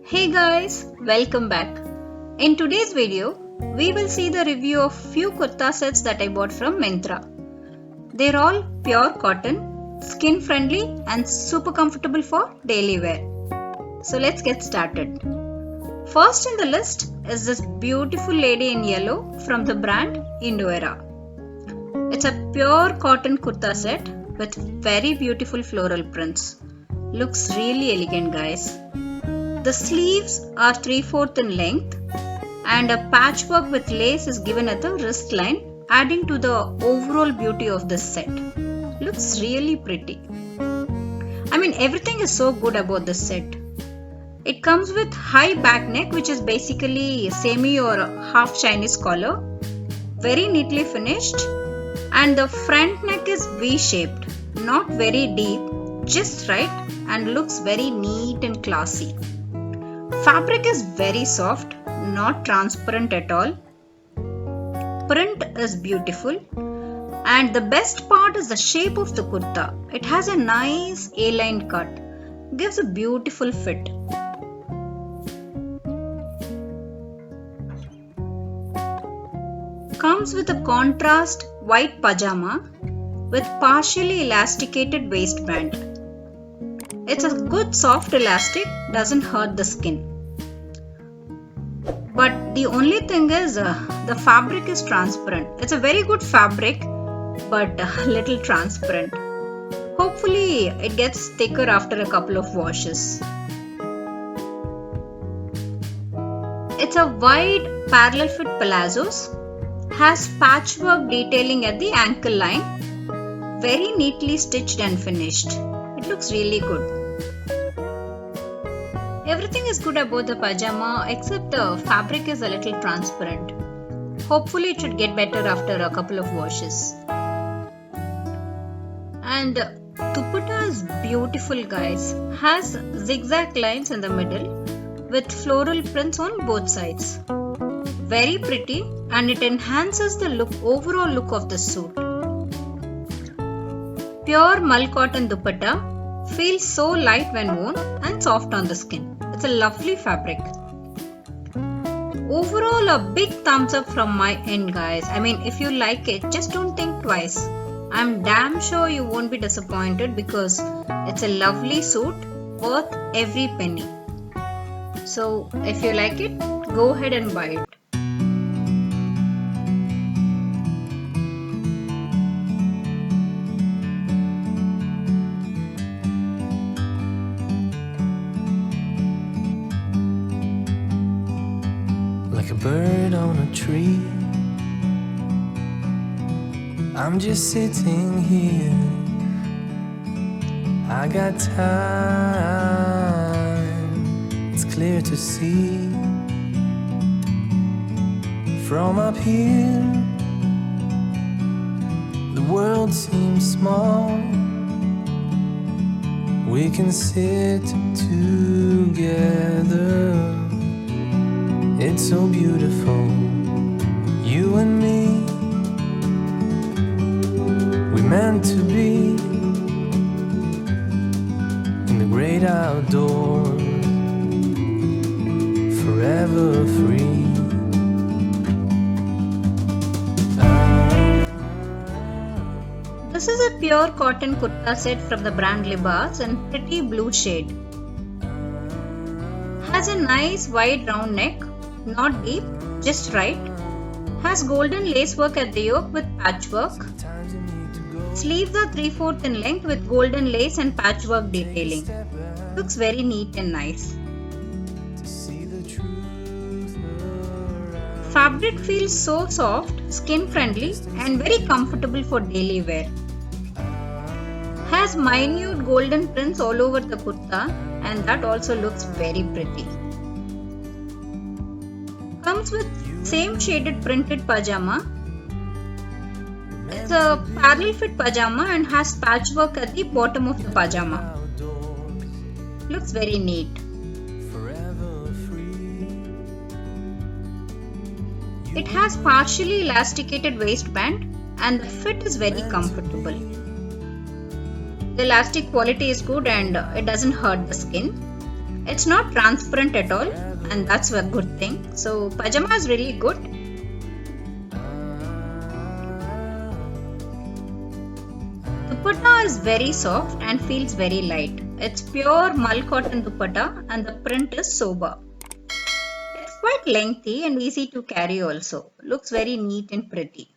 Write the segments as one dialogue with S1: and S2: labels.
S1: Hey guys, welcome back. In today's video, we will see the review of few kurta sets that I bought from Myntra. They're all pure cotton, skin friendly and super comfortable for daily wear. So let's get started. First in the list is this beautiful lady in yellow from the brand Indoera. It's a pure cotton kurta set with very beautiful floral prints. Looks really elegant, guys. The sleeves are 3/4 in length and a patchwork with lace is given at the wrist line, adding to the overall beauty of this set. Looks really pretty. Everything is so good about this set. It comes with high back neck, which is basically semi or half Chinese collar, very neatly finished, and the front neck is V-shaped, not very deep, just right, and looks very neat and classy. Fabric is very soft, not transparent at all. Print is beautiful, and the best part is the shape of the kurta. It has a nice A-line cut, gives a beautiful fit. Comes with a contrast white pajama with partially elasticated waistband. It's a good soft elastic, doesn't hurt the skin. But the only thing is the fabric is transparent. It's a very good fabric, but a little transparent. Hopefully it gets thicker after a couple of washes. It's a wide parallel fit palazzos, has patchwork detailing at the ankle line, very neatly stitched and finished. It looks really good. Everything is good about the pajama except the fabric is a little transparent. Hopefully it should get better after a couple of washes. And dupatta is beautiful, guys. Has zigzag lines in the middle with floral prints on both sides. Very pretty, and it enhances the overall look of the suit. Pure mull cotton dupatta feels so light when worn and soft on the skin. It's a lovely fabric. Overall, a big thumbs up from my end, guys. If you like it, just don't think twice. I'm damn sure you won't be disappointed because it's a lovely suit worth every penny. So if you like it, go ahead and buy it.
S2: Like a bird on a tree, I'm just sitting here. I got time, it's clear to see. From up here, the world seems small. We can sit together. It's so beautiful, you and me. We meant to be in the great outdoors, forever free.
S1: This is a pure cotton kurta set from the brand Libas in pretty blue shade. Has a nice wide round neck, not deep, just right. Has golden lace work at the yoke with patchwork. Sleeves are 3/4 in length with golden lace and patchwork detailing. Looks very neat and nice. Fabric feels so soft, skin friendly and very comfortable for daily wear. Has minute golden prints all over the kurta and that also looks very pretty. Comes with same shaded printed pajama. It's a parallel fit pajama and has patchwork at the bottom of the pajama. Looks very neat. It has partially elasticated waistband and the fit is very comfortable. The elastic quality is good and it doesn't hurt the skin. It's not transparent at all, and that's a good thing. So pajama is really good. Dupatta is very soft and feels very light. It's pure mull cotton dupatta and the print is sober. It's quite lengthy and easy to carry also. Looks very neat and pretty.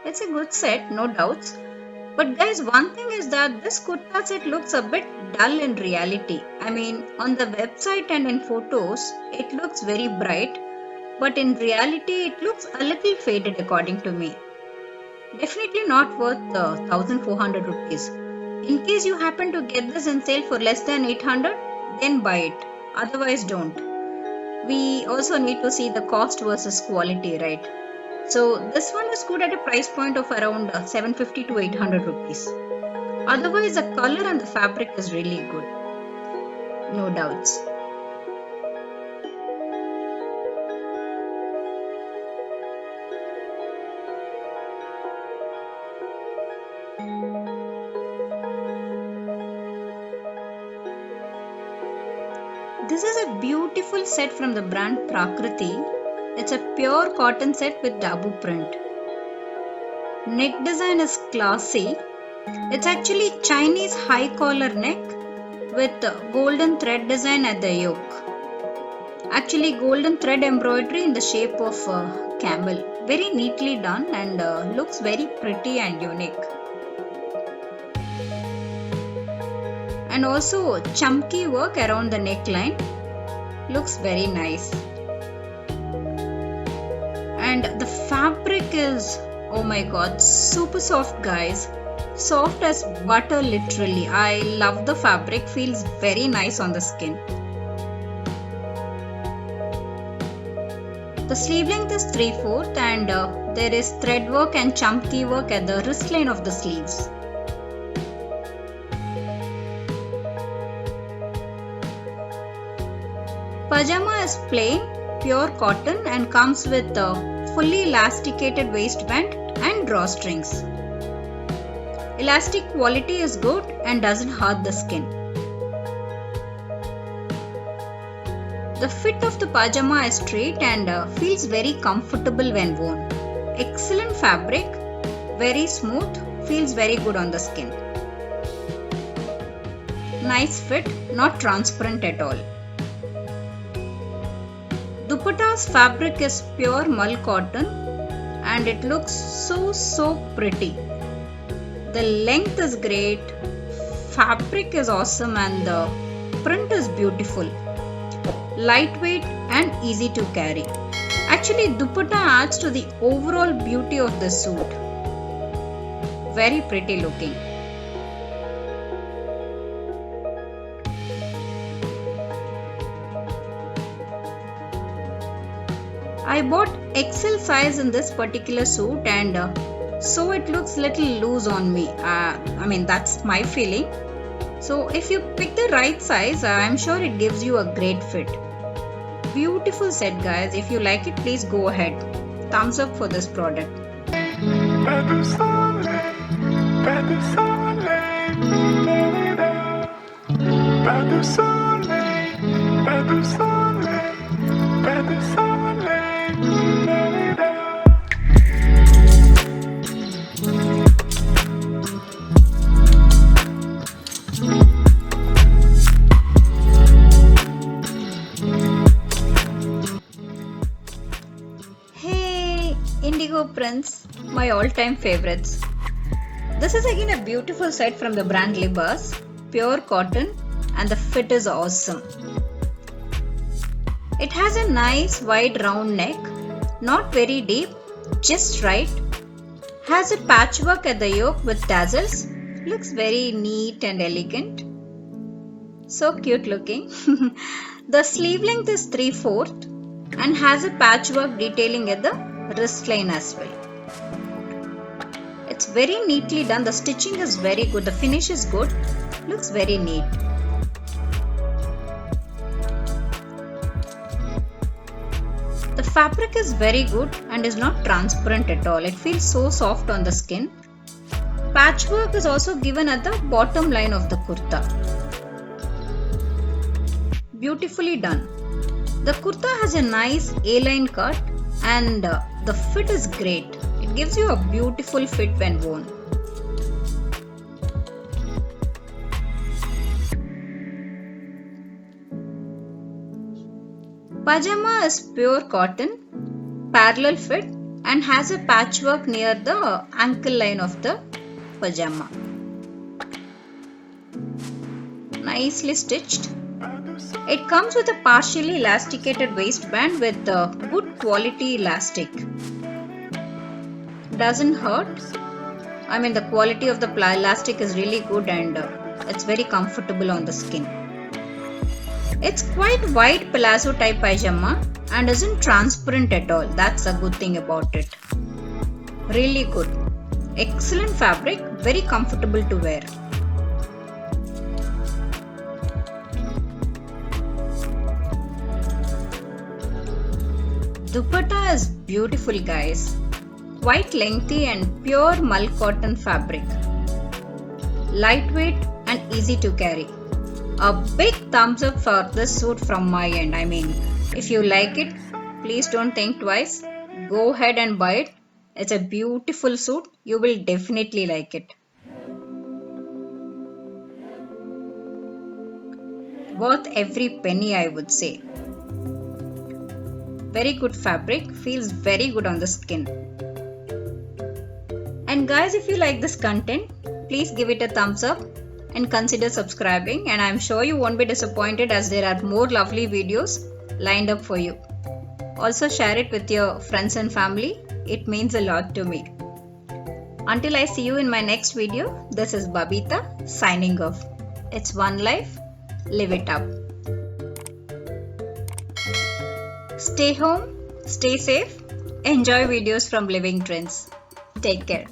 S1: It's a good set, no doubts. But guys, one thing is that this kurta set looks a bit dull in reality. I mean, on the website and in photos, it looks very bright. But in reality, it looks a little faded according to me. Definitely not worth 1400 rupees. In case you happen to get this in sale for less than 800, then buy it. Otherwise, don't. We also need to see the cost versus quality, right? So this one is good at a price point of around 750 to 800 rupees. Otherwise, the color and the fabric is really good. No doubts. This is a beautiful set from the brand Prakriti. It's a pure cotton set with dabu print. Neck design is classy. It's actually Chinese high collar neck with golden thread design at the yoke. Actually golden thread embroidery in the shape of camel. Very neatly done and looks very pretty and unique. And also chunky work around the neckline. Looks very nice. And the fabric is, oh my god, super soft guys. Soft as butter literally. I love the fabric, feels very nice on the skin. The sleeve length is 3/4 and there is thread work and chunky work at the wrist line of the sleeves. Pajama is plain, pure cotton and comes with fully elasticated waistband and drawstrings. Elastic quality is good and doesn't hurt the skin. The fit of the pajama is straight and feels very comfortable when worn. Excellent fabric, very smooth, feels very good on the skin. Nice fit, not transparent at all. Dupatta's fabric is pure mull cotton and it looks so pretty. The length is great, fabric is awesome and the print is beautiful. Lightweight and easy to carry. Actually, dupatta adds to the overall beauty of the suit. Very pretty looking. I bought XL size in this particular suit and so it looks little loose on me. I mean that's my feeling. So if you pick the right size, I'm sure it gives you a great fit. Beautiful set guys. If you like it, please go ahead. Thumbs up for this product. Indigo prints, my all-time favorites. This is again a beautiful set from the brand Libas, pure cotton and the fit is awesome. It has a nice wide round neck, not very deep, just right. Has a patchwork at the yoke with tassels, looks very neat and elegant. So cute looking. The sleeve length is 3/4 and has a patchwork detailing at the wrist line as well. It's very neatly done. The stitching is very good. The finish is good. Looks very neat. The fabric is very good and is not transparent at all. It feels so soft on the skin. Patchwork is also given at the bottom line of the kurta. Beautifully done. The kurta has a nice A-line cut and the fit is great. It gives you a beautiful fit when worn. Pajama is pure cotton, parallel fit and has a patchwork near the ankle line of the pajama. Nicely stitched. It comes with a partially elasticated waistband with good quality elastic. Doesn't hurt. I mean, the quality of the elastic is really good and it's very comfortable on the skin. It's quite wide palazzo type pajama and isn't transparent at all. That's a good thing about it. Really good. Excellent fabric, very comfortable to wear. Dupatta is beautiful, guys. Quite lengthy and pure mull cotton fabric. Lightweight and easy to carry. A big thumbs up for this suit from my end. I mean, if you like it, please don't think twice. Go ahead and buy it. It's a beautiful suit. You will definitely like it. Worth every penny, I would say. Very good fabric, feels very good on the skin. And guys, if you like this content, please give it a thumbs up and consider subscribing, and I'm sure you won't be disappointed as there are more lovely videos lined up for you. Also share it with your friends and family. It means a lot to me. Until I see you in my next video, this is Babita signing off. It's one life, live it up. Stay home, stay safe, enjoy videos from Living Trends. Take care.